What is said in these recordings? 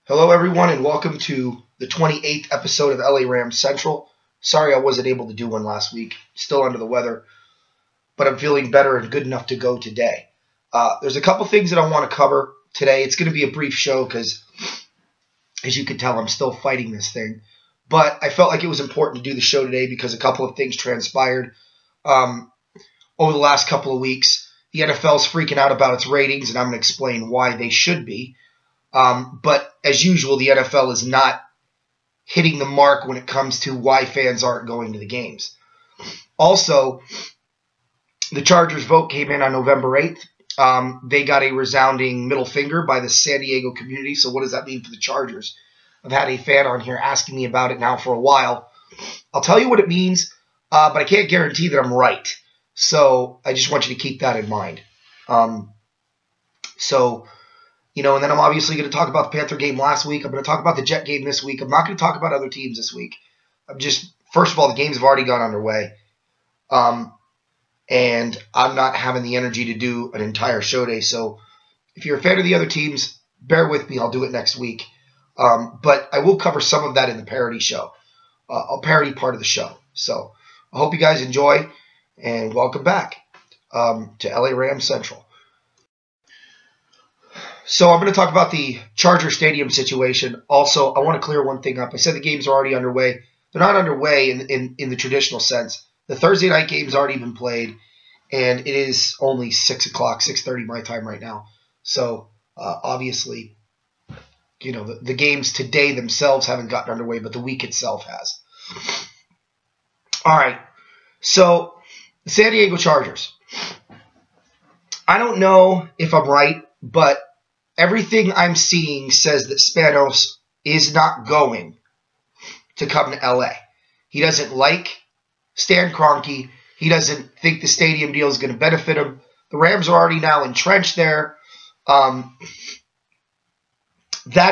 Hello, everyone, and welcome to the 28th episode of LA Rams Central. Sorry I wasn't able to do one last week. Still under the weather, but I'm feeling better and good enough to go today. There's a couple things that I want to cover today. It's going to be a brief show because, as you can tell, I'm still fighting this thing. But I felt like it was important to do the show today because a couple of things transpired over the last couple of weeks. The NFL's freaking out about its ratings, and I'm going to explain why they should be. But as usual, the NFL is not hitting the mark when it comes to why fans aren't going to the games. Also, the Chargers vote came in on November 8th. They got a resounding middle finger by the San Diego community. So what does that mean for the Chargers? I've had a fan on here asking me about it now for a while. I'll tell you what it means, but I can't guarantee that I'm right. So I just want you to keep that in mind. And then I'm obviously going to talk about the Panther game last week. I'm going to talk about the Jet game this week. I'm not going to talk about other teams this week. First of all, the games have already gone underway. And I'm not having the energy to do an entire show day. So if you're a fan of the other teams, bear with me. I'll do it next week. But I will cover some of that in the parody show, a parody part of the show. So I hope you guys enjoy and welcome back to LA Rams Central. So I'm going to talk about the Charger Stadium situation. Also, I want to clear one thing up. I said the games are already underway. They're not underway in the traditional sense. The Thursday night game's already been played, and it is only 6 o'clock, 6:30 my time right now. So obviously, the games today themselves haven't gotten underway, but the week itself has. All right. So the San Diego Chargers. I don't know if I'm right, but everything I'm seeing says that Spanos is not going to come to LA. He doesn't like Stan Kroenke. He doesn't think the stadium deal is going to benefit him. The Rams are already now entrenched there. That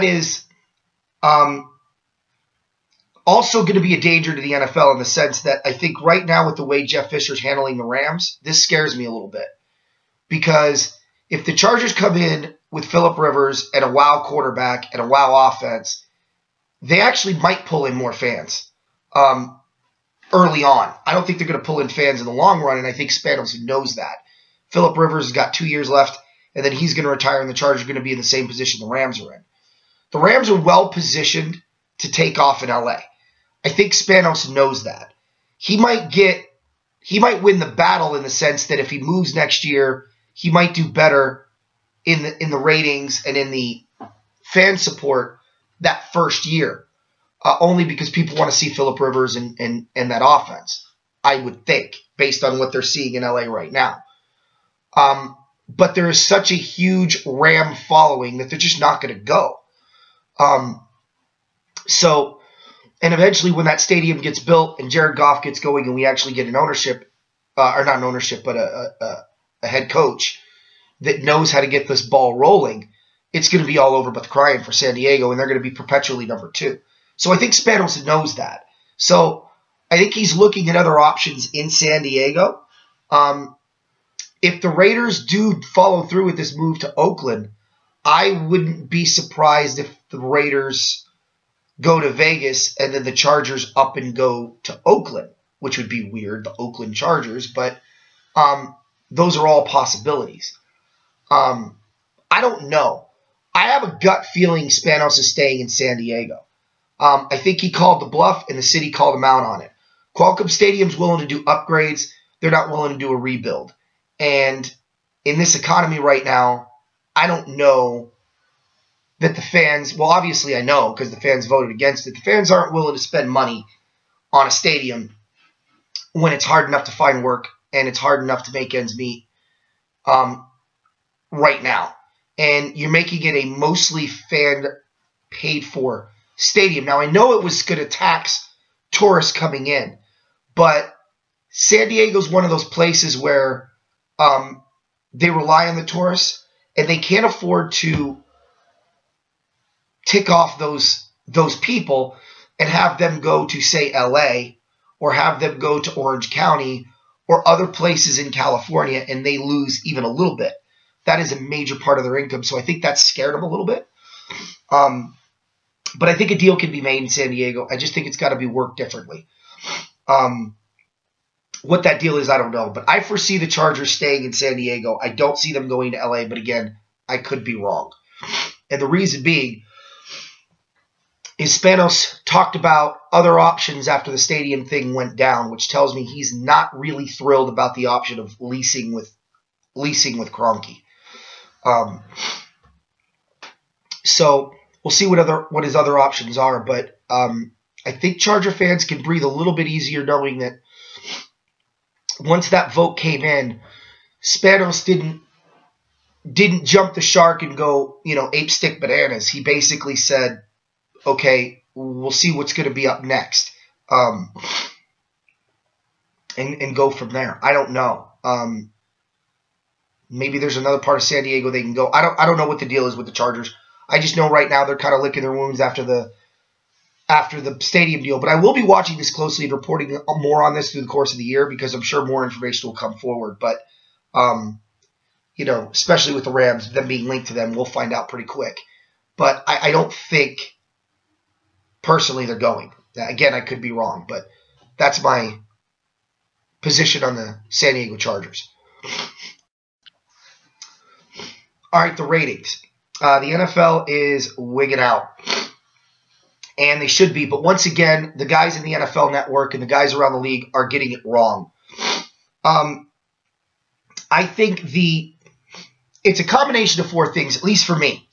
is also going to be a danger to the NFL in the sense that I think right now with the way Jeff Fisher's handling the Rams, this scares me a little bit. Because if the Chargers come in with Phillip Rivers and a wow quarterback and a wow offense, they actually might pull in more fans early on. I don't think they're going to pull in fans in the long run, and I think Spanos knows that. Phillip Rivers has got 2 years left, and then he's going to retire, and the Chargers are going to be in the same position the Rams are in. The Rams are well positioned to take off in LA. I think Spanos knows that. He might win the battle in the sense that if he moves next year, he might do better in the ratings and in the fan support that first year, only because people want to see Phillip Rivers and that offense, I would think, based on what they're seeing in LA right now. But there is such a huge Ram following that they're just not going to go. And eventually when that stadium gets built and Jared Goff gets going and we actually get an ownership, or not an ownership, but a head coach that knows how to get this ball rolling, it's going to be all over but crying for San Diego, and they're going to be perpetually number 2. So I think Spanos knows that. So I think he's looking at other options in San Diego. If the Raiders do follow through with this move to Oakland, I wouldn't be surprised if the Raiders go to Vegas and then the Chargers up and go to Oakland, which would be weird, the Oakland Chargers, but those are all possibilities. I don't know. I have a gut feeling Spanos is staying in San Diego. I think he called the bluff, and the city called him out on it. Qualcomm Stadium's willing to do upgrades. They're not willing to do a rebuild. And in this economy right now, I don't know that the fans, well, obviously I know because the fans voted against it. The fans aren't willing to spend money on a stadium when it's hard enough to find work and it's hard enough to make ends meet right now. And you're making it a mostly fan paid for stadium. Now, I know it was going to tax tourists coming in, but San Diego's one of those places where they rely on the tourists and they can't afford to tick off those people and have them go to, say, LA or have them go to Orange County or other places in California and they lose even a little bit. That is a major part of their income. So I think that scared them a little bit. But I think a deal can be made in San Diego. I just think it's got to be worked differently. What that deal is, I don't know. But I foresee the Chargers staying in San Diego. I don't see them going to LA, but again, I could be wrong. And the reason being is Spanos talked about other options after the stadium thing went down, which tells me he's not really thrilled about the option of leasing with Kroenke. So we'll see what his other options are, but I think Charger fans can breathe a little bit easier knowing that once that vote came in, Spanos didn't jump the shark and go, ape stick bananas. He basically said, okay, we'll see what's going to be up next, and go from there. I don't know. Maybe there's another part of San Diego they can go. I don't know what the deal is with the Chargers. I just know right now they're kind of licking their wounds after the stadium deal. But I will be watching this closely and reporting more on this through the course of the year because I'm sure more information will come forward. But especially with the Rams, them being linked to them, we'll find out pretty quick. But I don't think personally they're going. Again, I could be wrong, but that's my position on the San Diego Chargers. All right, the ratings. The NFL is wigging out, and they should be. But once again, the guys in the NFL Network and the guys around the league are getting it wrong. I think it's a combination of four things, at least for me,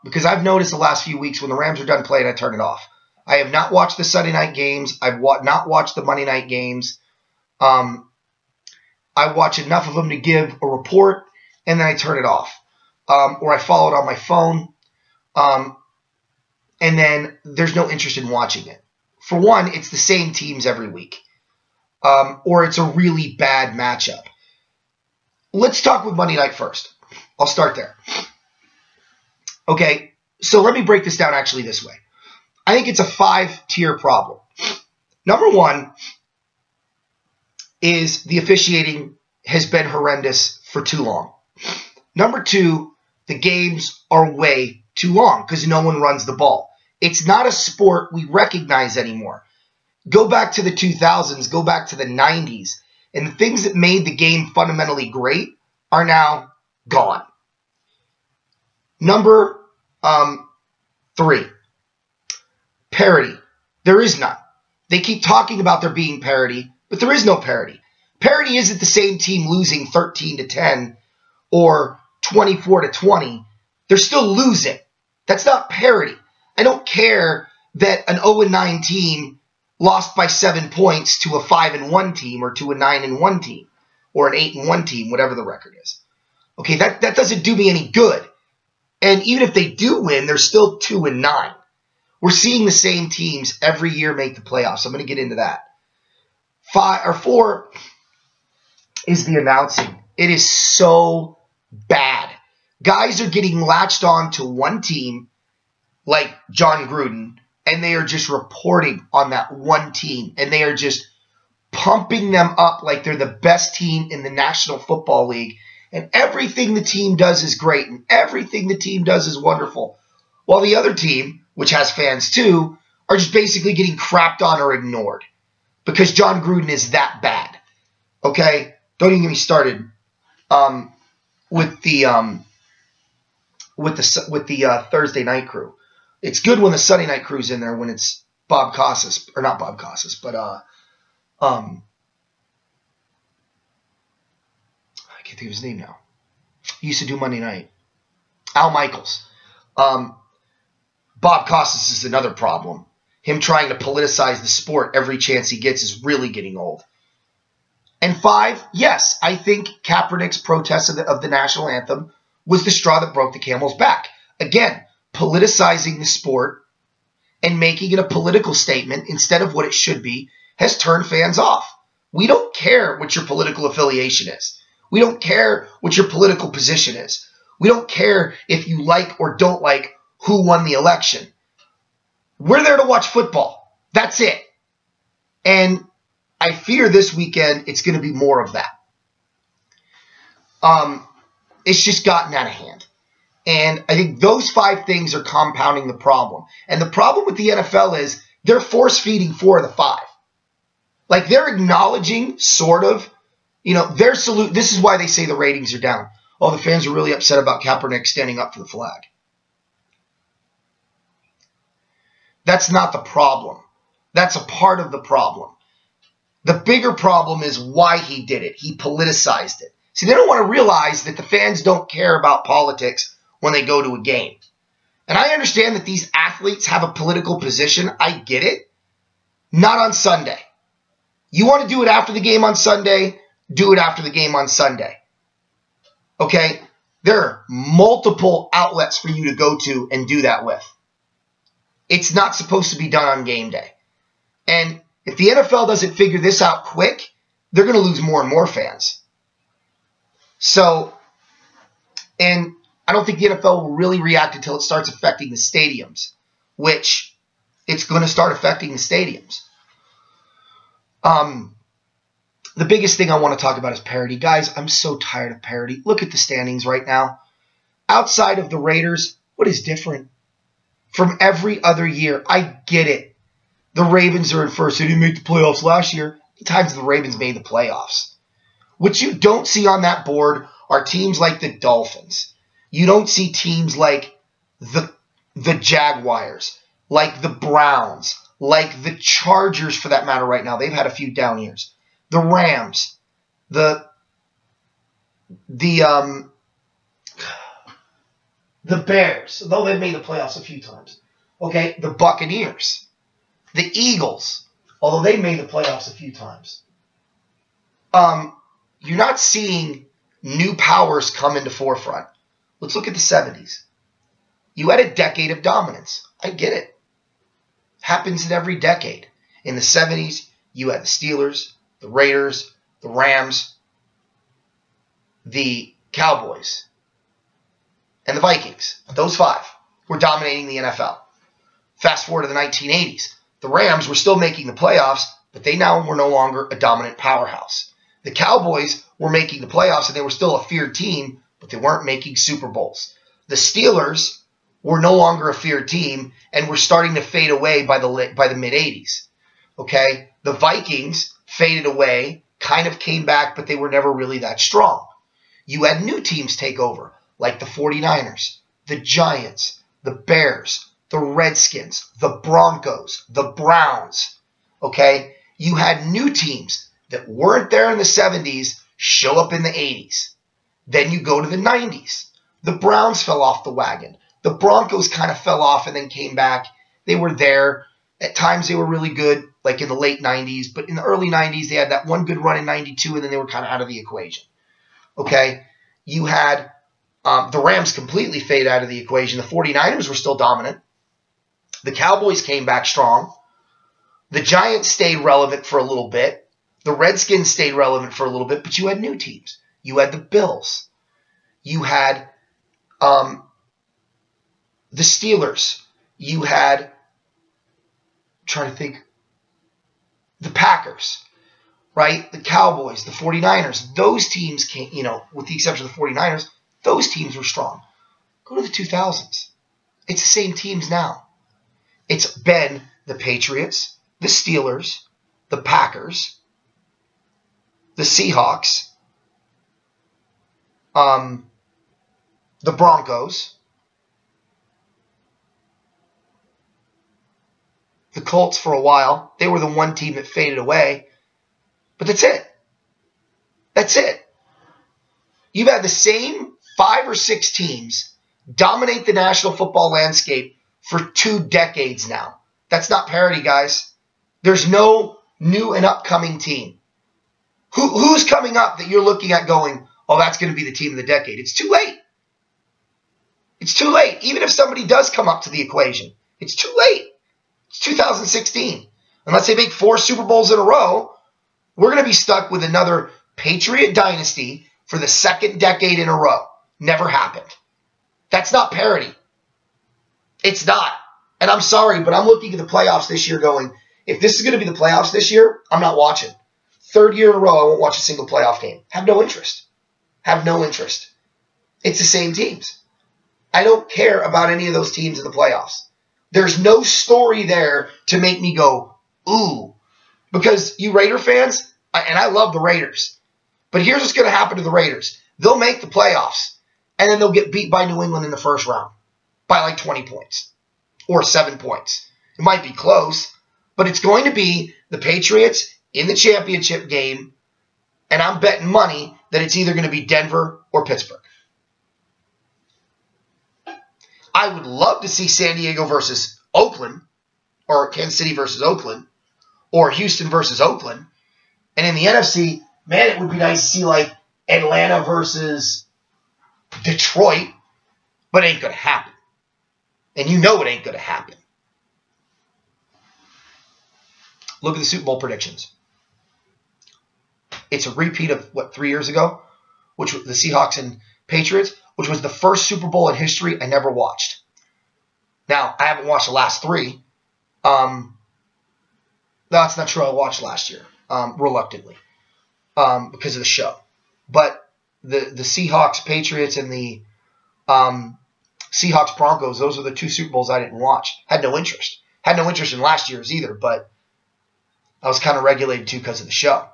because I've noticed the last few weeks when the Rams are done playing, I turn it off. I have not watched the Sunday night games. I've not watched the Monday night games. I watch enough of them to give a report, and then I turn it off. Or I follow it on my phone, and then there's no interest in watching it. For one, it's the same teams every week, or it's a really bad matchup. Let's talk with Monday night first. I'll start there. Okay, so let me break this down actually this way. I think it's a 5-tier problem. Number one is the officiating has been horrendous for too long. Number two, the games are way too long because no one runs the ball. It's not a sport we recognize anymore. Go back to the 2000s, go back to the 90s, and the things that made the game fundamentally great are now gone. Number 3, parity. There is none. They keep talking about there being parity, but there is no parity. Parity isn't the same team losing 13-10 or 24-20. They're still losing. That's not parity. I don't care that an 0-9 team lost by 7 points to a 5-1 team or to a 9-1 team or an 8-1 team, whatever the record is. Okay, that doesn't do me any good. And even if they do win, they're still 2-9. We're seeing the same teams every year make the playoffs. I'm going to get into that. 4 is the announcing. It is so bad. Guys are getting latched on to one team like John Gruden, and they are just reporting on that one team, and they are just pumping them up like they're the best team in the National Football League, and everything the team does is great, and everything the team does is wonderful, while the other team, which has fans too, are just basically getting crapped on or ignored because John Gruden is that bad. Okay? Don't even get me started with the Thursday night crew. It's good when the Sunday night crew's in there when it's Bob Costas, or not Bob Costas, but I can't think of his name now. He used to do Monday night. Al Michaels. Bob Costas is another problem. Him trying to politicize the sport every chance he gets is really getting old. And 5, yes, I think Kaepernick's protest of the national anthem was the straw that broke the camel's back. Again, politicizing the sport and making it a political statement instead of what it should be has turned fans off. We don't care what your political affiliation is. We don't care what your political position is. We don't care if you like or don't like who won the election. We're there to watch football. That's it. And I fear this weekend it's going to be more of that. It's just gotten out of hand. And I think those 5 things are compounding the problem. And the problem with the NFL is they're force-feeding 4 of the 5. Like, they're acknowledging, sort of, their salute. This is why they say the ratings are down. Oh, the fans are really upset about Kaepernick standing up for the flag. That's not the problem. That's a part of the problem. The bigger problem is why he did it. He politicized it. See, they don't want to realize that the fans don't care about politics when they go to a game. And I understand that these athletes have a political position. I get it. Not on Sunday. You want to do it after the game on Sunday? Do it after the game on Sunday. Okay? There are multiple outlets for you to go to and do that with. It's not supposed to be done on game day. And if the NFL doesn't figure this out quick, they're going to lose more and more fans. So, and I don't think the NFL will really react until it starts affecting the stadiums, which it's going to start affecting the stadiums. The biggest thing I want to talk about is parity. Guys, I'm so tired of parity. Look at the standings right now. Outside of the Raiders, what is different from every other year? I get it. The Ravens are in first. They didn't make the playoffs last year. How many times have the Ravens made the playoffs? What you don't see on that board are teams like the Dolphins. You don't see teams like the Jaguars, like the Browns, like the Chargers for that matter right now. They've had a few down years. The Rams, the Bears, though they've made the playoffs a few times. Okay, the Buccaneers, the Eagles, although they made the playoffs a few times. You're not seeing new powers come into forefront. Let's look at the 70s. You had a decade of dominance. I get it. Happens in every decade. In the 70s, you had the Steelers, the Raiders, the Rams, the Cowboys, and the Vikings. Those 5 were dominating the NFL. Fast forward to the 1980s. The Rams were still making the playoffs, but they now were no longer a dominant powerhouse. The Cowboys were making the playoffs, and they were still a feared team, but they weren't making Super Bowls. The Steelers were no longer a feared team and were starting to fade away by the mid-'80s. Okay? The Vikings faded away, kind of came back, but they were never really that strong. You had new teams take over, like the 49ers, the Giants, the Bears, the Redskins, the Broncos, the Browns. Okay? You had new teams that weren't there in the 70s show up in the 80s. Then you go to the 90s. The Browns fell off the wagon. The Broncos kind of fell off and then came back. They were there. At times they were really good, like in the late 90s. But in the early 90s, they had that one good run in 92, and then they were kind of out of the equation. Okay? You had the Rams completely fade out of the equation. The 49ers were still dominant. The Cowboys came back strong. The Giants stayed relevant for a little bit. The Redskins stayed relevant for a little bit, but you had new teams. You had the Bills. You had the Steelers. You had, the Packers, right? The Cowboys, the 49ers. Those teams came, with the exception of the 49ers, those teams were strong. Go to the 2000s. It's the same teams now. It's been the Patriots, the Steelers, the Packers, the Seahawks, the Broncos, the Colts for a while. They were the one team that faded away. But that's it. That's it. You've had the same 5 or 6 teams dominate the National Football landscape for 2 decades now. That's not parity, guys. There's no new and upcoming team. Who's coming up that you're looking at going, oh, that's going to be the team of the decade? It's too late. It's too late. Even if somebody does come up to the equation, it's too late. It's 2016. Unless they make 4 Super Bowls in a row, we're going to be stuck with another Patriot dynasty for the 2nd decade in a row. Never happened. That's not parity. It's not. And I'm sorry, but I'm looking at the playoffs this year going, if this is going to be the playoffs this year, I'm not watching. 3rd year in a row, I won't watch a single playoff game. Have no interest. Have no interest. It's the same teams. I don't care about any of those teams in the playoffs. There's no story there to make me go, ooh. Because you Raider fans, and I love the Raiders, but here's what's going to happen to the Raiders. They'll make the playoffs, and then they'll get beat by New England in the first round by like 20 points or 7 points. It might be close, but it's going to be the Patriots in the championship game, and I'm betting money that it's either going to be Denver or Pittsburgh. I would love to see San Diego versus Oakland, or Kansas City versus Oakland, or Houston versus Oakland. And in the NFC, man, it would be nice to see like Atlanta versus Detroit, but it ain't going to happen. And you know it ain't going to happen. Look at the Super Bowl predictions. It's a repeat of, 3 years ago, which was the Seahawks and Patriots, which was the first Super Bowl in history I never watched. Now, I haven't watched the last 3. That's not true. I watched last year, reluctantly, because of the show. But the Seahawks, Patriots, and the Seahawks, Broncos, those are the 2 Super Bowls I didn't watch. Had no interest. Had no interest in last year's either, but I was kind of regulated too because of the show.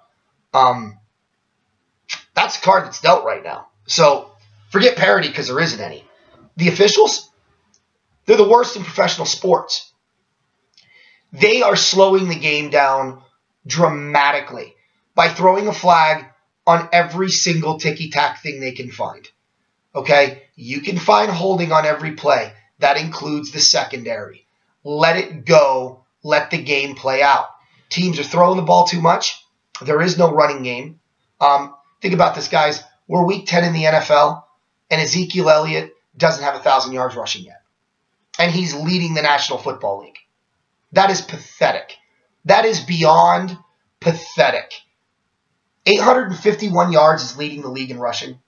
That's the card that's dealt right now. So forget parity because there isn't any. The officials, they're the worst in professional sports. They are slowing the game down dramatically by throwing a flag on every single ticky-tack thing they can find. Okay? You can find holding on every play. That includes the secondary. Let it go. Let the game play out. Teams are throwing the ball too much. There is no running game. Think about this, guys. We're week 10 in the NFL, and Ezekiel Elliott doesn't have 1,000 yards rushing yet. And he's leading the National Football League. That is pathetic. That is beyond pathetic. 851 yards is leading the league in rushing.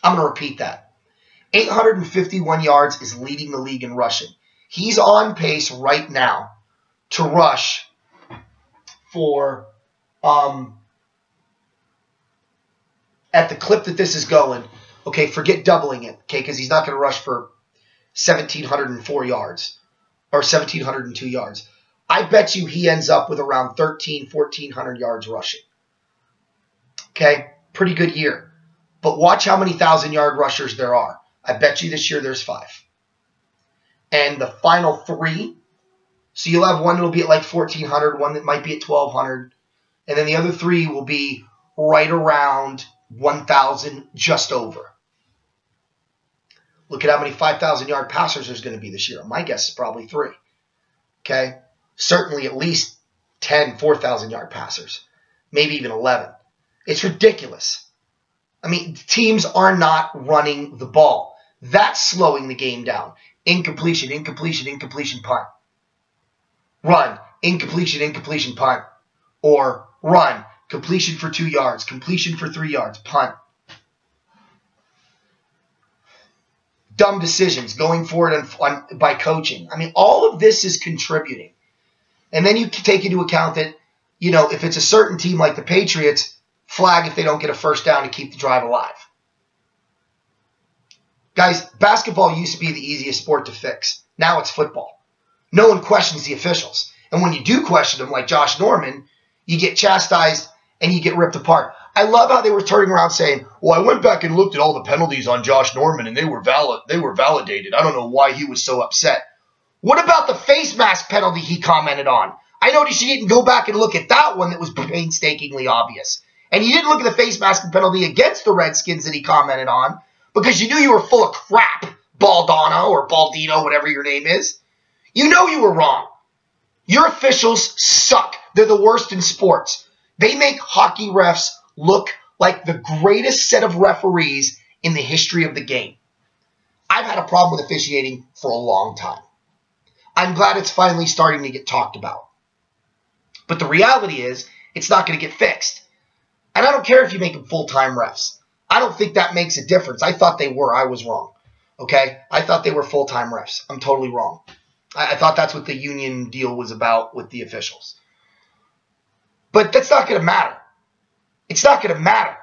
I'm going to repeat that. 851 yards is leading the league in rushing. He's on pace right now to rush for, at the clip that this is going, okay, forget doubling it, okay, because he's not going to rush for 1,704 yards or 1,702 yards. I bet you he ends up with around 1,400 yards rushing. Okay, pretty good year. But watch how many 1,000-yard rushers there are. I bet you this year there's 5. And the final 3, so you'll have one that will be at like 1,400, one that might be at 1,200, and then the other 3 will be right around 1,000, just over. Look at how many 5,000-yard passers there's going to be this year. My guess is probably 3. Okay? Certainly at least 10 4,000-yard passers. Maybe even 11. It's ridiculous. I mean, teams are not running the ball. That's slowing the game down. Incompletion, incompletion, incompletion, punt. Run, incompletion, incompletion, punt. Or run, completion for 2 yards, completion for 3 yards, punt. Dumb decisions going forward by coaching. I mean, all of this is contributing. And then you take into account that, you know, if it's a certain team like the Patriots, flag if they don't get a first down to keep the drive alive. Guys, basketball used to be the easiest sport to fix. Now it's football. No one questions the officials. And when you do question them, like Josh Norman, you get chastised and you get ripped apart. I love how they were turning around saying, well, I went back and looked at all the penalties on Josh Norman and they were validated. I don't know why he was so upset. What about the face mask penalty he commented on? I noticed you didn't go back and look at that one that was painstakingly obvious. And you didn't look at the face mask penalty against the Redskins that he commented on because you knew you were full of crap, Baldano or Baldino, whatever your name is. You know you were wrong. Your officials suck. They're the worst in sports. They make hockey refs look like the greatest set of referees in the history of the game. I've had a problem with officiating for a long time. I'm glad it's finally starting to get talked about. But the reality is, it's not going to get fixed. And I don't care if you make them full-time refs. I don't think that makes a difference. I thought they were. I was wrong. Okay? I thought they were full-time refs. I'm totally wrong. I thought that's what the union deal was about with the officials. But that's not going to matter. It's not going to matter.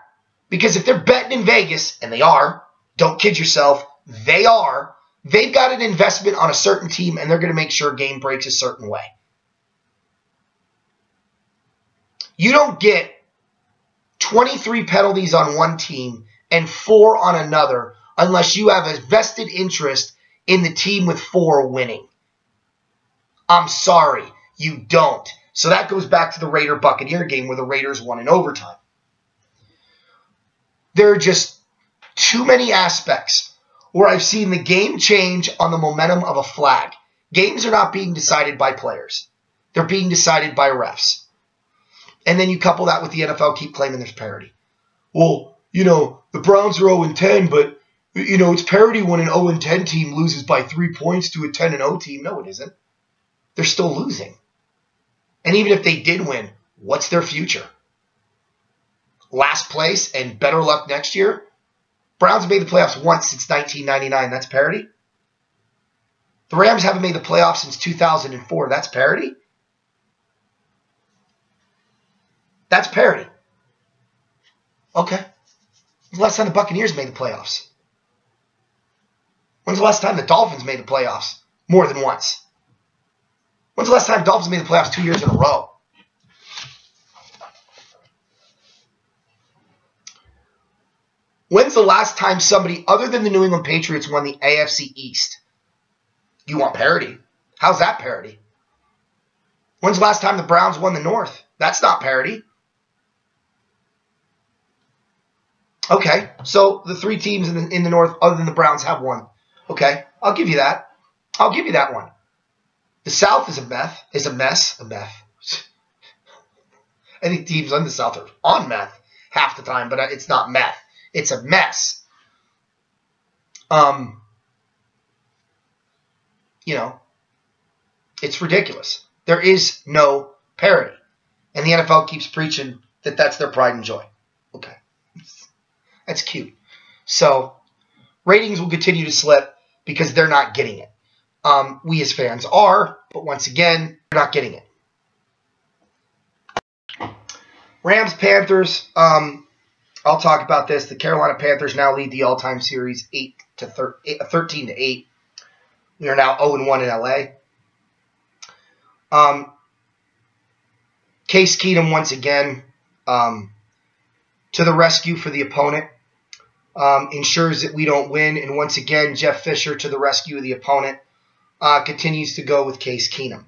Because if they're betting in Vegas, and they are, Don't kid yourself. They are. They've got an investment on a certain team, and they're going to make sure a game breaks a certain way. You don't get 23 penalties on one team and 4 on another unless you have a vested interest in the team with 4 winning. I'm sorry, you don't. So that goes back to the Raider-Buccaneer game where the Raiders won in overtime. There are just too many aspects where I've seen the game change on the momentum of a flag. Games are not being decided by players. They're being decided by refs. And then you couple that with the NFL keep claiming there's parity. Well, the Browns are 0-10, but, it's parity when an 0-10 team loses by 3 points to a 10-0 team. No, it isn't. They're still losing. And even if they did win, what's their future? Last place and better luck next year? Browns have made the playoffs once since 1999. That's parity? The Rams haven't made the playoffs since 2004. That's parity? That's parity. Okay. When's the last time the Buccaneers made the playoffs? When's the last time the Dolphins made the playoffs? More than once. When's the last time Dolphins made the playoffs 2 years in a row? When's the last time somebody other than the New England Patriots won the AFC East? You want parity? How's that parity? When's the last time the Browns won the North? That's not parity. Okay, so the 3 teams in the North other than the Browns have won. Okay, I'll give you that. I'll give you that one. The South is a mess. I think teams in the South are on meth half the time, but it's not meth. It's a mess. It's ridiculous. There is no parity. And the NFL keeps preaching that that's their pride and joy. Okay. That's cute. So, ratings will continue to slip because they're not getting it. We as fans are, but once again, they're not getting it. Rams, Panthers, I'll talk about this. The Carolina Panthers now lead the all-time series 13-8. We are now 0-1 in LA. Case Keenum once again to the rescue for the opponent. Ensures that we don't win. And once again, Jeff Fisher to the rescue of the opponent. Continues to go with Case Keenum.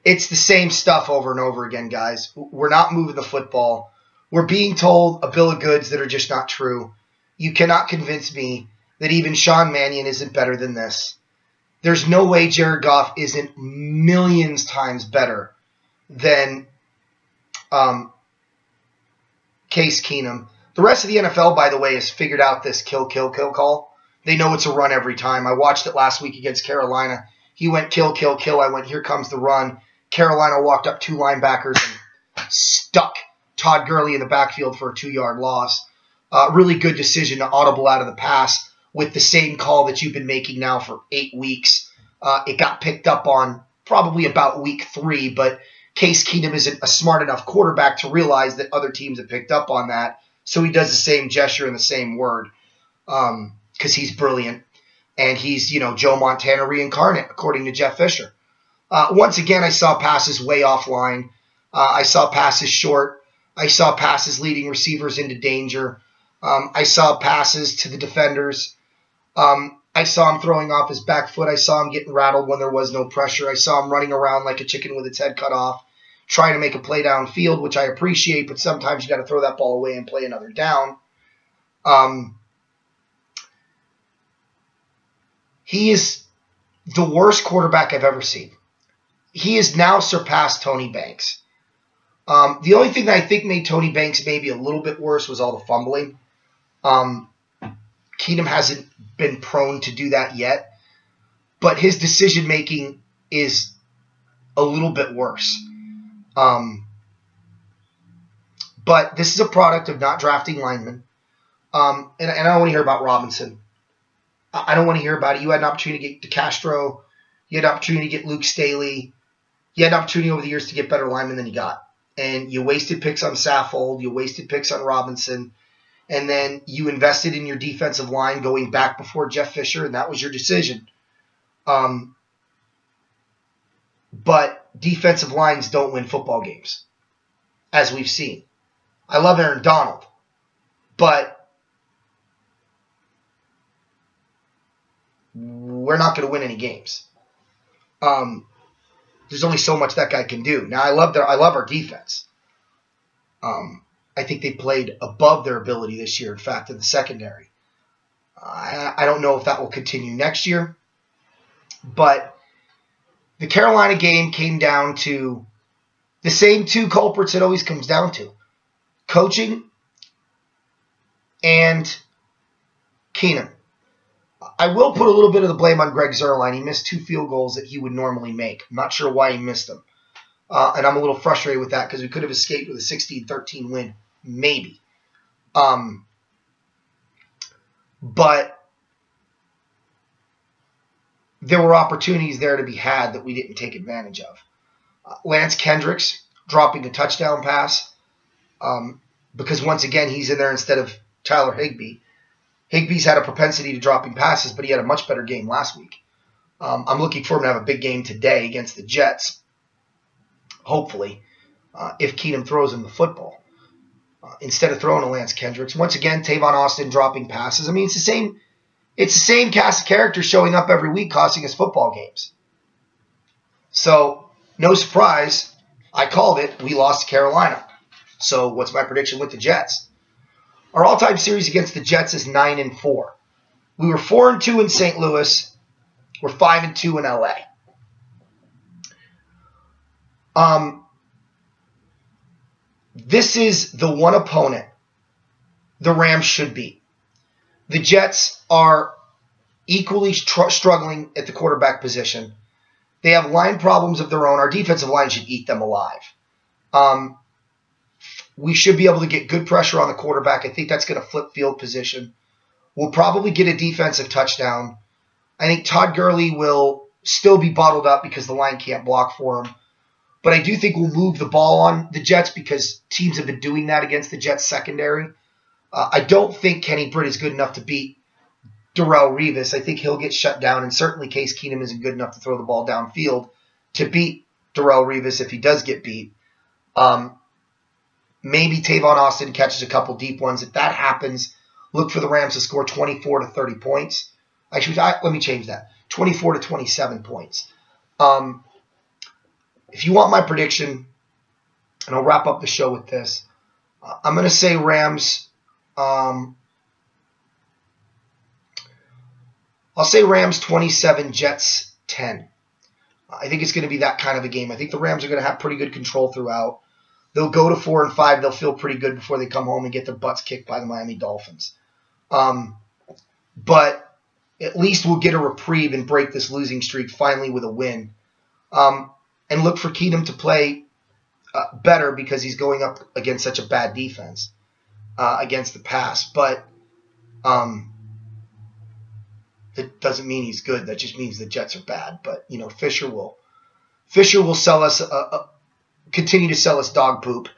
It's the same stuff over and over again, guys. We're not moving the football. We're being told a bill of goods that are just not true. You cannot convince me that even Sean Mannion isn't better than this. There's no way Jared Goff isn't millions times better than Case Keenum. The rest of the NFL, by the way, has figured out this kill call. They know it's a run every time. I watched it last week against Carolina. He went kill. I went, here comes the run. Carolina walked up 2 linebackers and stuck Todd Gurley in the backfield for a 2-yard loss. Really good decision to audible out of the pass with the same call that you've been making now for 8 weeks. It got picked up on probably about week 3, but Case Keenum isn't a smart enough quarterback to realize that other teams have picked up on that. So he does the same gesture and the same word because he's brilliant. And he's, Joe Montana reincarnate, according to Jeff Fisher. Once again, I saw passes way offline. I saw passes short. I saw passes leading receivers into danger. I saw passes to the defenders. I saw him throwing off his back foot. I saw him getting rattled when there was no pressure. I saw him running around like a chicken with its head cut off, trying to make a play downfield, which I appreciate, but sometimes you got to throw that ball away and play another down. He is the worst quarterback I've ever seen. He has now surpassed Tony Banks. The only thing that I think made Tony Banks maybe a little bit worse was all the fumbling. Keenum hasn't been prone to do that yet, but his decision-making is a little bit worse. But this is a product of not drafting linemen. And I don't want to hear about Robinson. I don't want to hear about it. You had an opportunity to get DeCastro. You had an opportunity to get Luke Staley. You had an opportunity over the years to get better linemen than you got. And you wasted picks on Saffold. You wasted picks on Robinson. and then you invested in your defensive line going back before Jeff Fisher, and that was your decision. But defensive lines don't win football games, as we've seen. I love Aaron Donald, but we're not going to win any games. There's only so much that guy can do. Now, I love our defense. I think they played above their ability this year, in fact, in the secondary. I don't know if that will continue next year, but the Carolina game came down to the same two culprits it always comes down to: coaching and Keenum. I will put a little bit of the blame on Greg Zuerlein. He missed 2 field goals that he would normally make. I'm not sure why he missed them. And I'm a little frustrated with that because we could have escaped with a 16-13 win, maybe. But there were opportunities there to be had that we didn't take advantage of. Lance Kendricks dropping a touchdown pass because, once again, he's in there instead of Tyler Higbee. Higbee's had a propensity to dropping passes, but he had a much better game last week. I'm looking for him to have a big game today against the Jets, hopefully, if Keenum throws him the football. Instead of throwing to Lance Kendricks. Once again, Tavon Austin dropping passes. I mean, it's the same cast of characters showing up every week costing us football games. So, no surprise, I called it. We lost to Carolina. So, what's my prediction with the Jets? Our all-time series against the Jets is 9-4. We were 4-2 in St. Louis. We're 5-2 in LA. This is the one opponent the Rams should beat. The Jets are equally struggling at the quarterback position. They have line problems of their own. Our defensive line should eat them alive. We should be able to get good pressure on the quarterback. I think that's going to flip field position. We'll probably get a defensive touchdown. I think Todd Gurley will still be bottled up because the line can't block for him. But I do think we'll move the ball on the Jets because teams have been doing that against the Jets secondary. I don't think Kenny Britt is good enough to beat Darrelle Revis. I think he'll get shut down, and certainly Case Keenum isn't good enough to throw the ball downfield to beat Darrelle Revis if he does get beat. Maybe Tavon Austin catches a couple deep ones. If that happens, look for the Rams to score 24 to 30 points. Actually, let me change that. 24 to 27 points. If you want my prediction, and I'll wrap up the show with this, I'm going to say Rams. I'll say Rams 27, Jets 10. I think it's going to be that kind of a game. I think the Rams are going to have pretty good control throughout. They'll go to 4-5. They'll feel pretty good before they come home and get their butts kicked by the Miami Dolphins. But at least we'll get a reprieve and break this losing streak finally with a win. And look for Keenum to play better because he's going up against such a bad defense against the pass. But it doesn't mean he's good. That just means the Jets are bad. But, you know, Fisher will sell us continue to sell us dog poop,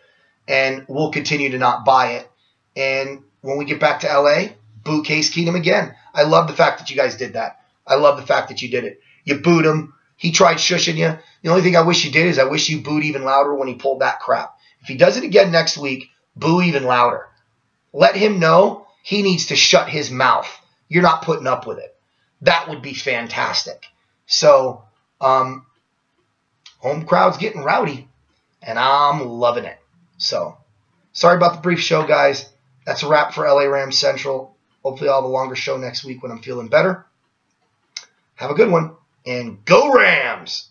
and we'll continue to not buy it. And when we get back to LA, boo Case Keenum again. I love the fact that you guys did that. I love the fact that you did it. You booed him. He tried shushing you. The only thing I wish you did is I wish you booed even louder when he pulled that crap. If he does it again next week, boo even louder. Let him know he needs to shut his mouth. You're not putting up with it. That would be fantastic. So, home crowd's getting rowdy. And I'm loving it. So, sorry about the brief show, guys. That's a wrap for LA Rams Central. Hopefully I'll have a longer show next week when I'm feeling better. Have a good one. And go Rams!